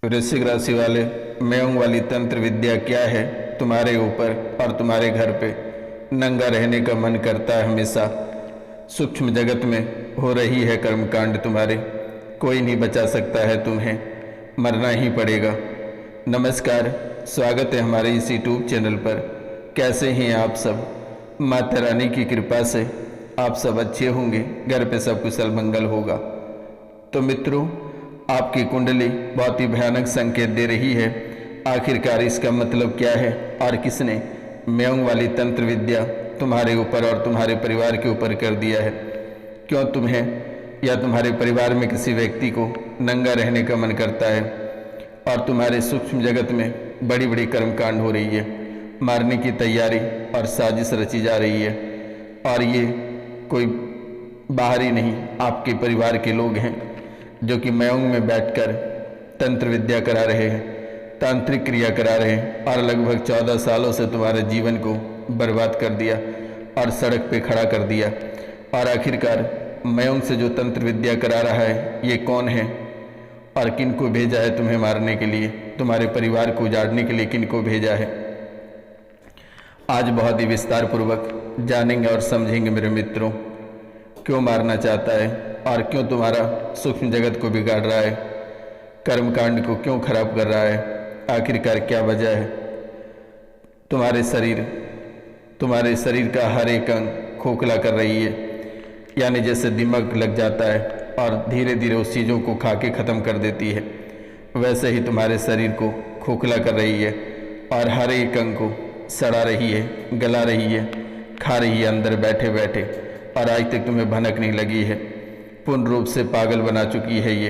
वृश्चिक राशि वाले, मेयोंग वाली तंत्र विद्या क्या है तुम्हारे ऊपर और तुम्हारे घर पे। नंगा रहने का मन करता है हमेशा। सूक्ष्म जगत में हो रही है कर्मकांड तुम्हारे। कोई नहीं बचा सकता है तुम्हें, मरना ही पड़ेगा। नमस्कार, स्वागत है हमारे इस यूट्यूब चैनल पर। कैसे हैं आप सब? माता रानी की कृपा से आप सब अच्छे होंगे, घर पे सब कुशल मंगल होगा। तो मित्रों, आपकी कुंडली बहुत ही भयानक संकेत दे रही है। आखिरकार इसका मतलब क्या है और किसने मेयोंग वाली तंत्र विद्या तुम्हारे ऊपर और तुम्हारे परिवार के ऊपर कर दिया है? क्यों तुम्हें या तुम्हारे परिवार में किसी व्यक्ति को नंगा रहने का मन करता है और तुम्हारे सूक्ष्म जगत में बड़ी बड़ी कर्मकांड हो रही है, मारने की तैयारी और साजिश रची जा रही है। और ये कोई बाहरी नहीं, आपके परिवार के लोग हैं जो कि मेयोंग में बैठकर तंत्र विद्या करा रहे हैं, तांत्रिक क्रिया करा रहे हैं और लगभग 14 सालों से तुम्हारे जीवन को बर्बाद कर दिया और सड़क पे खड़ा कर दिया। और आखिरकार मेयोंग से जो तंत्र विद्या करा रहा है, ये कौन है और किन को भेजा है तुम्हें मारने के लिए, तुम्हारे परिवार को उजाड़ने के लिए किन को भेजा है? आज बहुत ही विस्तार पूर्वक जानेंगे और समझेंगे मेरे मित्रों। क्यों मारना चाहता है और क्यों तुम्हारा सूक्ष्म जगत को बिगाड़ रहा है, कर्मकांड को क्यों खराब कर रहा है, आखिरकार क्या वजह है? तुम्हारे शरीर का हर एक अंग खोखला कर रही है, यानी जैसे दिमाग लग जाता है और धीरे धीरे उस चीज़ों को खा के ख़त्म कर देती है, वैसे ही तुम्हारे शरीर को खोखला कर रही है और हर एक अंग को सड़ा रही है, गला रही है, खा रही है अंदर बैठे बैठे। और आज तक तुम्हें भनक नहीं लगी है। पूर्ण रूप से पागल बना चुकी है, ये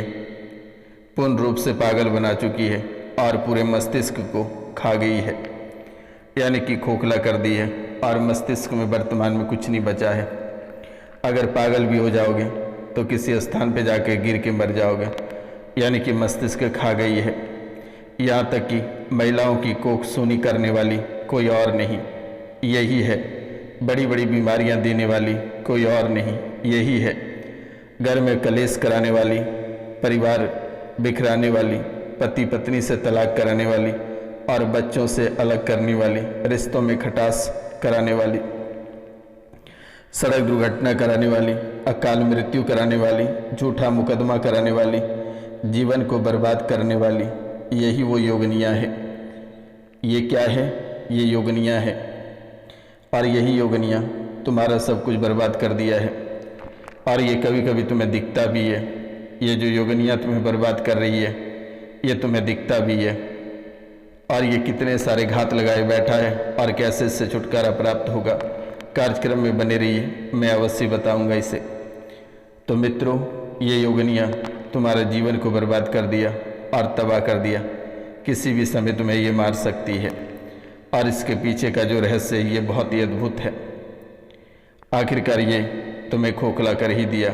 पूर्ण रूप से पागल बना चुकी है और पूरे मस्तिष्क को खा गई है, यानी कि खोखला कर दी है और मस्तिष्क में वर्तमान में कुछ नहीं बचा है। अगर पागल भी हो जाओगे तो किसी स्थान पे जाके गिर के मर जाओगे, यानी कि मस्तिष्क खा गई है। यहाँ तक कि महिलाओं की कोख सूनी करने वाली कोई और नहीं, यही है। बड़ी बड़ी बीमारियां देने वाली कोई और नहीं, यही है। घर में कलेश कराने वाली, परिवार बिखराने वाली, पति पत्नी से तलाक कराने वाली और बच्चों से अलग करने वाली, रिश्तों में खटास कराने वाली, सड़क दुर्घटना कराने वाली, अकाल मृत्यु कराने वाली, झूठा मुकदमा कराने वाली, जीवन को बर्बाद करने वाली, यही वो योगनियाँ है। ये क्या है? ये योगनियाँ है और यही योगनियाँ तुम्हारा सब कुछ बर्बाद कर दिया है। और ये कभी कभी तुम्हें दिखता भी है। ये जो योगनियाँ तुम्हें बर्बाद कर रही है, ये तुम्हें दिखता भी है। और ये कितने सारे घात लगाए बैठा है और कैसे इससे छुटकारा प्राप्त होगा, कार्यक्रम में बने रहिए, मैं अवश्य बताऊंगा इसे। तो मित्रों, ये योगनियाँ तुम्हारे जीवन को बर्बाद कर दिया और तबाह कर दिया। किसी भी समय तुम्हें ये मार सकती है और इसके पीछे का जो रहस्य है, ये बहुत ही अद्भुत है। आखिरकार ये तुम्हें खोखला कर ही दिया।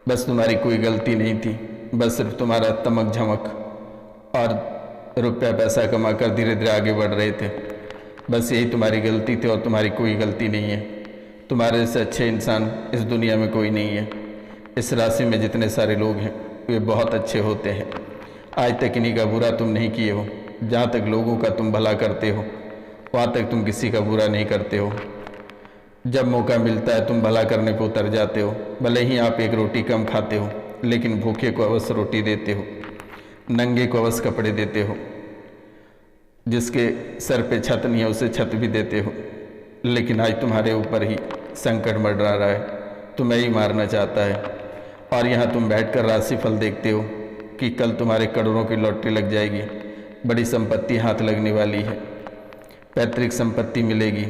बस तुम्हारी कोई गलती नहीं थी, बस सिर्फ तुम्हारा तमक झमक और रुपया पैसा कमा कर धीरे धीरे आगे बढ़ रहे थे, बस यही तुम्हारी गलती थी और तुम्हारी कोई गलती नहीं है। तुम्हारे से अच्छे इंसान इस दुनिया में कोई नहीं है। इस राशि में जितने सारे लोग हैं वे बहुत अच्छे होते हैं। आज तक इन्हीं का बुरा तुम नहीं किए हो। जहाँ तक लोगों का तुम भला करते हो, वहाँ तक तुम किसी का बुरा नहीं करते हो। जब मौका मिलता है तुम भला करने पर उतर जाते हो। भले ही आप एक रोटी कम खाते हो, लेकिन भूखे को अवश्य रोटी देते हो, नंगे को अवश्य कपड़े देते हो, जिसके सर पे छत नहीं है उसे छत भी देते हो। लेकिन आज तुम्हारे ऊपर ही संकट मंडरा रहा है, तुम्हें ही मारना चाहता है। और यहाँ तुम बैठकर राशिफल देखते हो कि कल तुम्हारे करोड़ों की लॉटरी लग जाएगी, बड़ी संपत्ति हाथ लगने वाली है, पैतृक संपत्ति मिलेगी,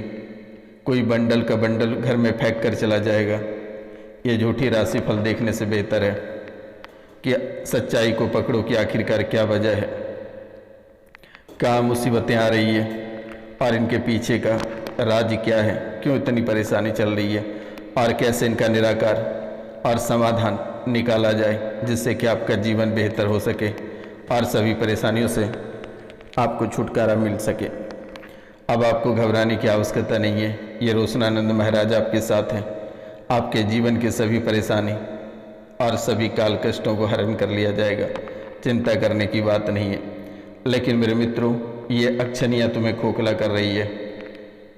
कोई बंडल का बंडल घर में फेंक कर चला जाएगा। ये झूठी राशिफल देखने से बेहतर है कि सच्चाई को पकड़ो कि आखिरकार क्या वजह है, कहाँ मुसीबतें आ रही है और इनके पीछे का राज क्या है, क्यों इतनी परेशानी चल रही है और कैसे इनका निराकार और समाधान निकाला जाए, जिससे कि आपका जीवन बेहतर हो सके और सभी परेशानियों से आपको छुटकारा मिल सके। अब आपको घबराने की आवश्यकता नहीं है। ये रोशनानंद महाराज आपके साथ हैं। आपके जीवन की सभी परेशानी और सभी काल कष्टों को हरण कर लिया जाएगा। चिंता करने की बात नहीं है। लेकिन मेरे मित्रों, ये अक्षनियाँ तुम्हें खोखला कर रही है,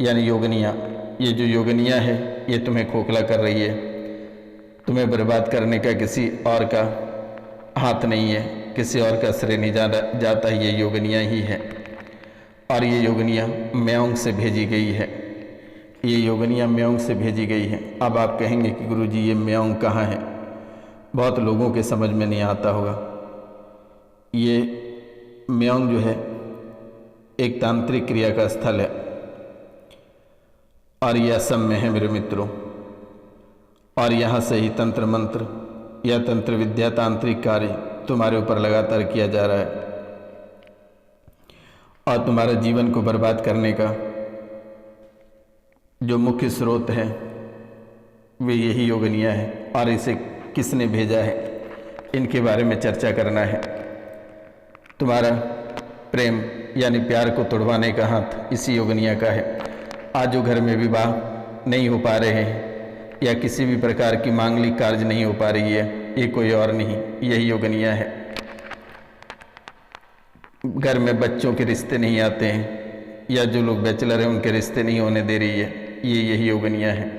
यानी योगनियाँ, ये जो योगनियाँ है ये तुम्हें खोखला कर रही है। तुम्हें बर्बाद करने का किसी और का हाथ नहीं है, किसी और का श्रेय नहीं जाता, ये योगनियाँ ही है। और ये योगनियाँ म्योंग से भेजी गई है, ये योगनियाँ म्योंग से भेजी गई है। अब आप कहेंगे कि गुरुजी ये म्योंग कहाँ है? बहुत लोगों के समझ में नहीं आता होगा। ये म्योंग जो है एक तांत्रिक क्रिया का स्थल है और यह असम में है मेरे मित्रों। और यहाँ से ही तंत्र मंत्र या तंत्र विद्या, तांत्रिक कार्य तुम्हारे ऊपर लगातार किया जा रहा है और तुम्हारे जीवन को बर्बाद करने का जो मुख्य स्रोत है वे यही योगनियाँ है। और इसे किसने भेजा है, इनके बारे में चर्चा करना है। तुम्हारा प्रेम यानी प्यार को तोड़वाने का हाथ इसी योगनियाँ का है। आज जो घर में विवाह नहीं हो पा रहे हैं या किसी भी प्रकार की मांगलिक कार्य नहीं हो पा रही है, ये कोई और नहीं, यही योगनियाँ है। घर में बच्चों के रिश्ते नहीं आते हैं या जो लोग बैचलर हैं उनके रिश्ते नहीं होने दे रही है, ये यही योगनियाँ है।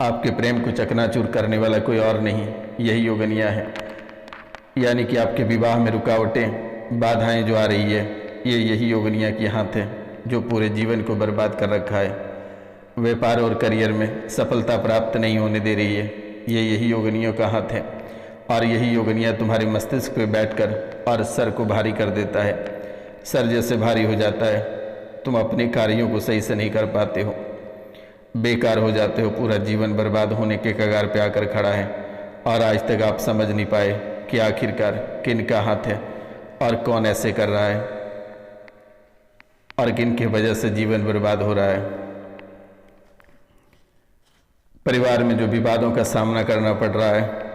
आपके प्रेम को चकनाचूर करने वाला कोई और नहीं, यही योगनियाँ है। यानी कि आपके विवाह में रुकावटें, बाधाएं जो आ रही है, ये यही योगनियाँ की हाथ है जो पूरे जीवन को बर्बाद कर रखा है। व्यापार और करियर में सफलता प्राप्त नहीं होने दे रही है, ये यही योगनियों का हाथ है। और यही योगनियाँ तुम्हारे मस्तिष्क पे बैठकर और सर को भारी कर देता है। सर जैसे भारी हो जाता है, तुम अपने कार्यों को सही से नहीं कर पाते हो, बेकार हो जाते हो, पूरा जीवन बर्बाद होने के कगार पे आकर खड़ा है। और आज तक आप समझ नहीं पाए कि आखिरकार किन का हाथ है और कौन ऐसे कर रहा है और किन की वजह से जीवन बर्बाद हो रहा है। परिवार में जो विवादों का सामना करना पड़ रहा है,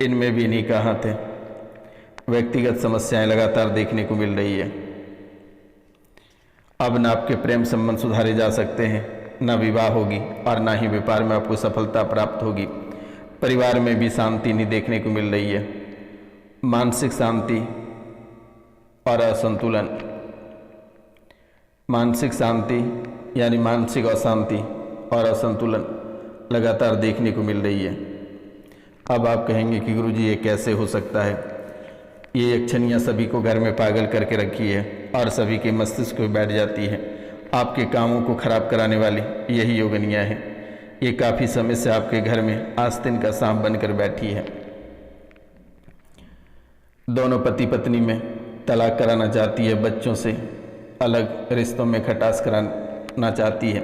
इनमें भी इन्हीं का हाथ है। व्यक्तिगत समस्याएं लगातार देखने को मिल रही है। अब न आपके प्रेम संबंध सुधारे जा सकते हैं, न विवाह होगी और ना ही व्यापार में आपको सफलता प्राप्त होगी। परिवार में भी शांति नहीं देखने को मिल रही है। मानसिक शांति और असंतुलन, मानसिक शांति यानी मानसिक अशांति और असंतुलन लगातार देखने को मिल रही है। अब आप कहेंगे कि गुरुजी ये कैसे हो सकता है? ये यक्षनियाँ सभी को घर में पागल करके रखी है और सभी के मस्तिष्क में बैठ जाती है। आपके कामों को खराब कराने वाली यही योगनियाँ हैं। ये काफ़ी समय से आपके घर में आस्तीन का सांप बनकर बैठी है। दोनों पति पत्नी में तलाक कराना चाहती है, बच्चों से अलग रिश्तों में खटास कराना चाहती है,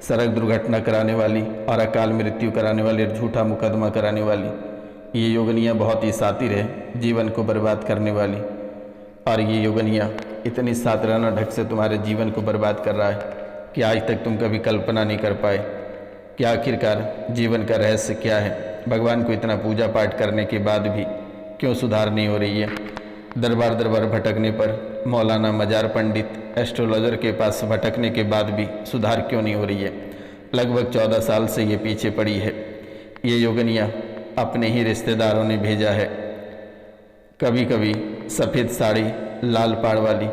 सड़क दुर्घटना कराने वाली और अकाल मृत्यु कराने वाली और झूठा मुकदमा कराने वाली ये योगनियाँ बहुत ही शातिर है, जीवन को बर्बाद करने वाली। और ये योगनियाँ इतनी सातराना ढंग से तुम्हारे जीवन को बर्बाद कर रहा है कि आज तक तुम कभी कल्पना नहीं कर पाए कि आखिरकार जीवन का रहस्य क्या है। भगवान को इतना पूजा पाठ करने के बाद भी क्यों सुधार नहीं हो रही है? दरबार दरबार भटकने पर, मौलाना मजार पंडित एस्ट्रोलॉजर के पास भटकने के बाद भी सुधार क्यों नहीं हो रही है? लगभग 14 साल से ये पीछे पड़ी है। ये योगनियाँ अपने ही रिश्तेदारों ने भेजा है। कभी कभी सफ़ेद साड़ी, लाल पाड़ वाली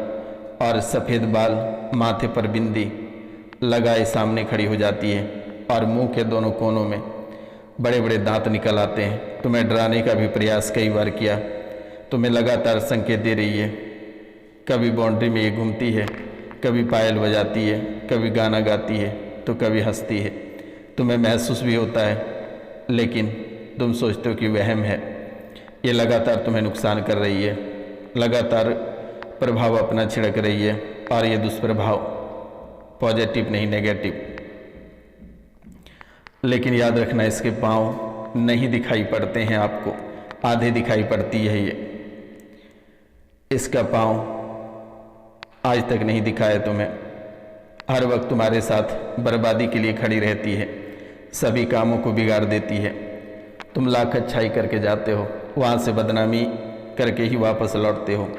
और सफ़ेद बाल, माथे पर बिंदी लगाए सामने खड़ी हो जाती है और मुंह के दोनों कोनों में बड़े बड़े दांत निकल आते हैं। तुम्हें डराने का भी प्रयास कई बार किया, तुम्हें लगातार संकेत दे रही है। कभी बाउंड्री में ये घूमती है, कभी पायल बजाती है, कभी गाना गाती है तो कभी हंसती है। तुम्हें महसूस भी होता है लेकिन तुम सोचते हो कि वहम है। ये लगातार तुम्हें नुकसान कर रही है, लगातार प्रभाव अपना छिड़क रही है और ये दुष्प्रभाव पॉजिटिव नहीं नेगेटिव। लेकिन याद रखना, इसके पाँव नहीं दिखाई पड़ते हैं आपको, आधे दिखाई पड़ती है ये। इसका पाँव आज तक नहीं दिखाया तुम्हें, हर वक्त तुम्हारे साथ बर्बादी के लिए खड़ी रहती है, सभी कामों को बिगाड़ देती है। तुम लाख अच्छाई करके जाते हो, वहाँ से बदनामी करके ही वापस लौटते हो।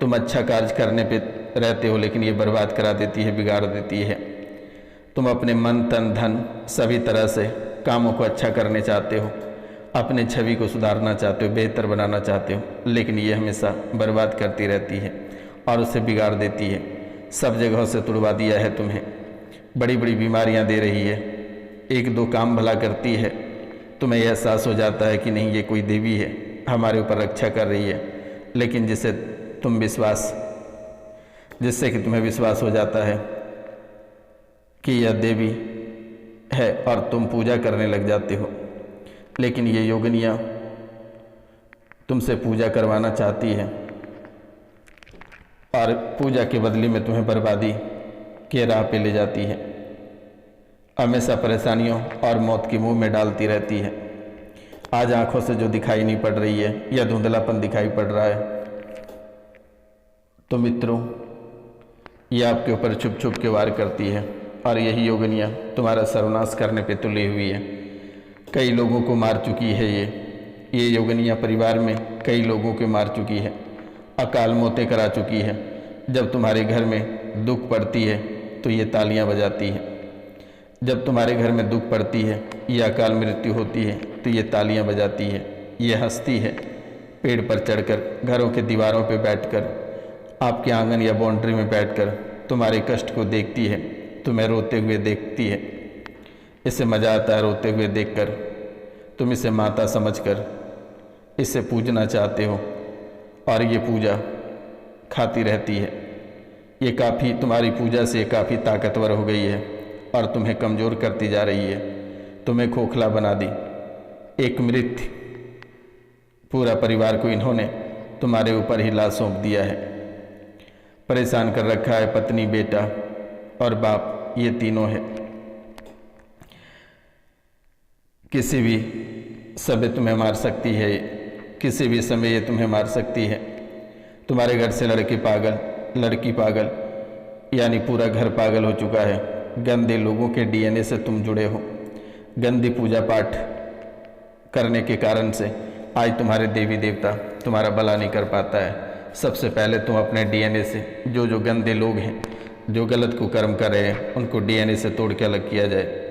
तुम अच्छा कार्य करने पे रहते हो लेकिन ये बर्बाद करा देती है, बिगाड़ देती है। तुम अपने मन तन धन सभी तरह से कामों को अच्छा करने चाहते हो अपने छवि को सुधारना चाहते हो, बेहतर बनाना चाहते हो, लेकिन ये हमेशा बर्बाद करती रहती है और उसे बिगाड़ देती है। सब जगहों से तुड़वा दिया है तुम्हें, बड़ी बड़ी बीमारियां दे रही है। एक दो काम भला करती है, तुम्हें एहसास हो जाता है कि नहीं ये कोई देवी है, हमारे ऊपर रक्षा कर रही है, लेकिन जिससे कि तुम्हें विश्वास हो जाता है कि यह देवी है और तुम पूजा करने लग जाते हो। लेकिन ये योगिनियाँ तुमसे पूजा करवाना चाहती है और पूजा के बदले में तुम्हें बर्बादी के राह पे ले जाती है, हमेशा परेशानियों और मौत के मुंह में डालती रहती है। आज आंखों से जो दिखाई नहीं पड़ रही है या धुंधलापन दिखाई पड़ रहा है, तो मित्रों ये आपके ऊपर छुप छुप के वार करती है और यही योगिनियाँ तुम्हारा सर्वनाश करने पे तुली हुई है। कई लोगों को मार चुकी है ये योगिनियाँ परिवार में कई लोगों के मार चुकी है, अकाल मौतें करा चुकी है। जब तुम्हारे घर में दुख पड़ती है तो ये तालियां बजाती है, जब तुम्हारे घर में दुख पड़ती है या अकाल मृत्यु होती है तो ये तालियां बजाती है, ये हंसती है। पेड़ पर चढ़कर, घरों के दीवारों पर बैठकर, आपके आंगन या बाउंड्री में बैठकर तुम्हारे कष्ट को देखती है, तुम्हें रोते हुए देखती है। इसे मज़ा आता है रोते हुए देखकर। तुम इसे माता समझकर इसे पूजना चाहते हो और ये पूजा खाती रहती है। ये काफ़ी, तुम्हारी पूजा से काफ़ी ताकतवर हो गई है और तुम्हें कमज़ोर करती जा रही है, तुम्हें खोखला बना दी। एक मृत पूरा परिवार को इन्होंने तुम्हारे ऊपर ही लाश सौंप दिया है, परेशान कर रखा है। पत्नी, बेटा और बाप, ये तीनों है। किसी भी समय तुम्हें मार सकती है, किसी भी समय ये तुम्हें मार सकती है। तुम्हारे घर से लड़के पागल, लड़की पागल, यानी पूरा घर पागल हो चुका है। गंदे लोगों के डीएनए से तुम जुड़े हो। गंदी पूजा पाठ करने के कारण से आज तुम्हारे देवी देवता तुम्हारा भला नहीं कर पाता है। सबसे पहले तुम अपने डीएनए से जो गंदे लोग हैं, जो गलत कुकर्म कर रहे हैं, उनको डीएनए से तोड़ के अलग किया जाए।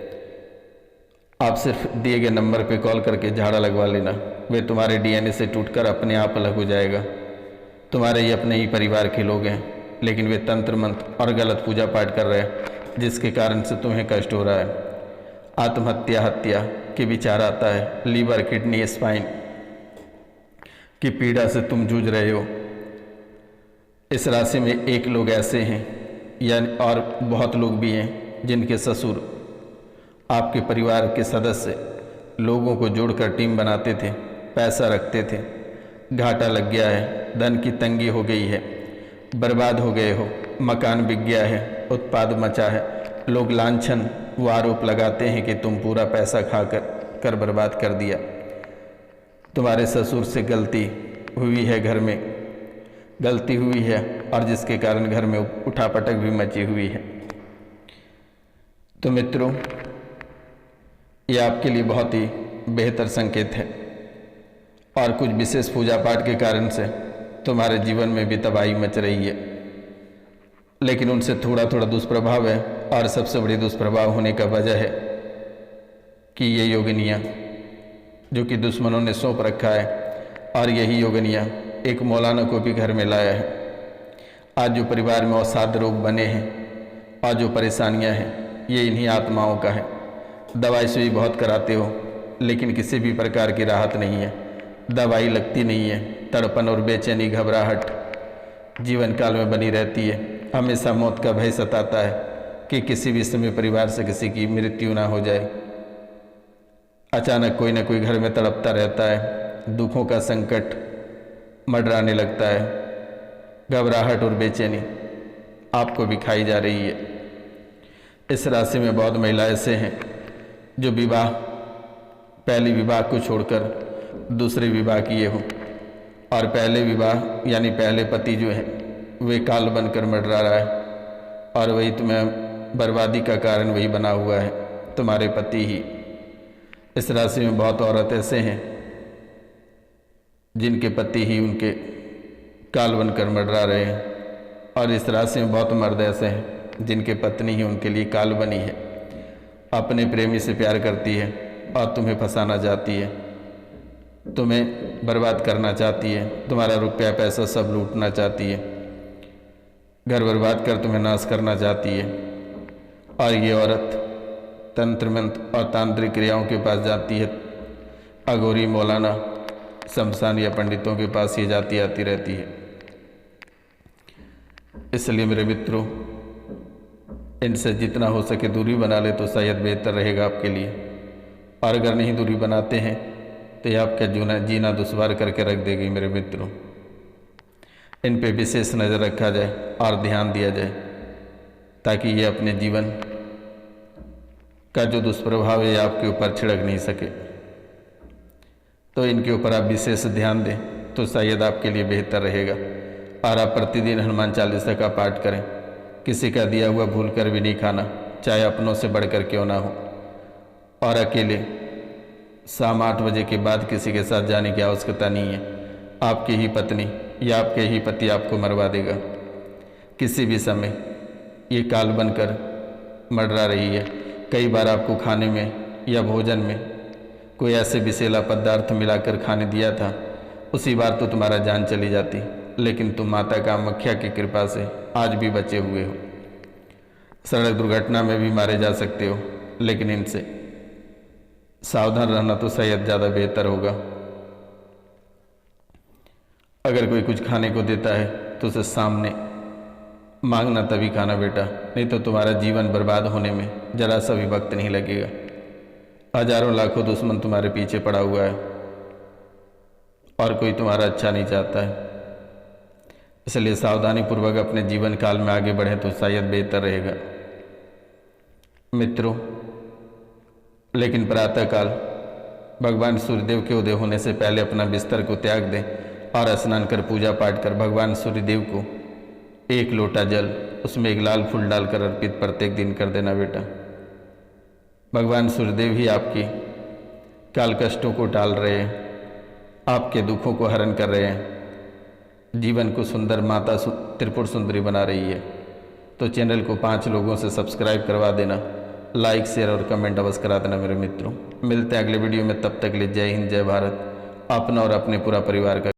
आप सिर्फ दिए गए नंबर पे कॉल करके झाड़ा लगवा लेना, वे तुम्हारे डीएनए से टूटकर अपने आप अलग हो जाएगा। तुम्हारे ही अपने ही परिवार के लोग हैं, लेकिन वे तंत्र मंत्र और गलत पूजा पाठ कर रहे हैं, जिसके कारण से तुम्हें कष्ट हो रहा है। आत्महत्या, हत्या के विचार आता है। लीवर, किडनी, स्पाइन की पीड़ा से तुम जूझ रहे हो। इस राशि में एक लोग ऐसे हैं, यानी और बहुत लोग भी हैं, जिनके ससुर आपके परिवार के सदस्य लोगों को जोड़कर टीम बनाते थे, पैसा रखते थे। घाटा लग गया है, धन की तंगी हो गई है, बर्बाद हो गए हो, मकान बिक गया है, उत्पाद मचा है। लोग लांछन व आरोप लगाते हैं कि तुम पूरा पैसा खाकर बर्बाद कर दिया। तुम्हारे ससुर से गलती हुई है, घर में गलती हुई है, और जिसके कारण घर में उठापटक भी मची हुई है। तो मित्रों, ये आपके लिए बहुत ही बेहतर संकेत है, और कुछ विशेष पूजा पाठ के कारण से तुम्हारे जीवन में भी तबाही मच रही है, लेकिन उनसे थोड़ा थोड़ा दुष्प्रभाव है। और सबसे बड़ी दुष्प्रभाव होने का वजह है कि ये योगिनियाँ जो कि दुश्मनों ने सौंप रखा है, और यही योगिनियाँ एक मौलाना को भी घर में लाया है। आज जो परिवार में अवसाद रोग बने हैं और जो परेशानियाँ हैं, ये इन्हीं आत्माओं का है। दवाई सुई बहुत कराते हो, लेकिन किसी भी प्रकार की राहत नहीं है, दवाई लगती नहीं है। तड़पन और बेचैनी, घबराहट जीवन काल में बनी रहती है। हमेशा मौत का भय सताता है कि किसी भी समय परिवार से किसी की मृत्यु ना हो जाए। अचानक कोई ना कोई घर में तड़पता रहता है, दुखों का संकट मंडराने लगता है। घबराहट और बेचैनी आपको भी खाई जा रही है। इस राशि में बहुत महिलाएं ऐसे हैं जो पहले विवाह को छोड़कर दूसरे विवाह किए हो, और पहले विवाह यानी पहले पति जो है वे काल बनकर मंडरा रहा है, और वही तुम्हें बर्बादी का कारण वही बना हुआ है, तुम्हारे पति ही। इस राशि में बहुत औरत ऐसे हैं जिनके पति ही उनके काल बनकर मंडरा रहे हैं, और इस राशि में बहुत मर्द ऐसे हैं जिनके पत्नी ही उनके लिए काल बनी है। अपने प्रेमी से प्यार करती है और तुम्हें फंसाना चाहती है, तुम्हें बर्बाद करना चाहती है, तुम्हारा रुपया पैसा सब लूटना चाहती है, घर बर्बाद कर तुम्हें नाश करना चाहती है। और ये औरत तंत्र मंत्र और तांत्रिक क्रियाओं के पास जाती है, अघोरी मौलाना शमशान या पंडितों के पास ये जाती आती रहती है। इसलिए मेरे मित्रों, इनसे जितना हो सके दूरी बना ले तो शायद बेहतर रहेगा आपके लिए। और अगर नहीं दूरी बनाते हैं तो ये आपका जीना दुश्वार करके रख देगी मेरे मित्रों। इन पे विशेष नज़र रखा जाए और ध्यान दिया जाए ताकि ये अपने जीवन का जो दुष्प्रभाव है आपके ऊपर छिड़क नहीं सके। तो इनके ऊपर आप विशेष ध्यान दें तो शायद आपके लिए बेहतर रहेगा। और आप प्रतिदिन हनुमान चालीसा का पाठ करें। किसी का दिया हुआ भूल कर भी नहीं खाना, चाहे अपनों से बढ़कर क्यों ना हो। और अकेले शाम 8 बजे के बाद किसी के साथ जाने की आवश्यकता नहीं है। आपकी ही पत्नी या आपके ही पति आपको मरवा देगा। किसी भी समय ये काल बनकर मंडरा रही है। कई बार आपको खाने में या भोजन में कोई ऐसे विषैला पदार्थ मिलाकर खाने दिया था, उसी बार तो तुम्हारा जान चली जाती, लेकिन तुम माता कामाख्या की कृपा से आज भी बचे हुए हो। सड़क दुर्घटना में भी मारे जा सकते हो, लेकिन इनसे सावधान रहना तो शायद ज़्यादा बेहतर होगा। अगर कोई कुछ खाने को देता है तो उसे सामने मांगना, तभी खाना बेटा, नहीं तो तुम्हारा जीवन बर्बाद होने में जरा सा भी वक्त नहीं लगेगा। हजारों लाखों दुश्मन तुम्हारे पीछे पड़ा हुआ है और कोई तुम्हारा अच्छा नहीं चाहता है। इसलिए सावधानी पूर्वक अपने जीवन काल में आगे बढ़े तो शायद बेहतर रहेगा मित्रों। लेकिन प्रातःकाल भगवान सूर्यदेव के उदय होने से पहले अपना बिस्तर को त्याग दें और स्नान कर पूजा पाठ कर भगवान सूर्यदेव को 1 लोटा जल, उसमें 1 लाल फूल डालकर अर्पित प्रत्येक दिन कर देना बेटा। भगवान सूर्यदेव ही आपकी काल कष्टों को टाल रहे हैं, आपके दुखों को हरण कर रहे हैं, जीवन को सुंदर माता त्रिपुर सुंदरी बना रही है। तो चैनल को 5 लोगों से सब्सक्राइब करवा देना, लाइक शेयर और कमेंट अवश्य करा देना मेरे मित्रों। मिलते हैं अगले वीडियो में, तब तक के लिए जय हिंद जय भारत। अपना और अपने पूरा परिवार का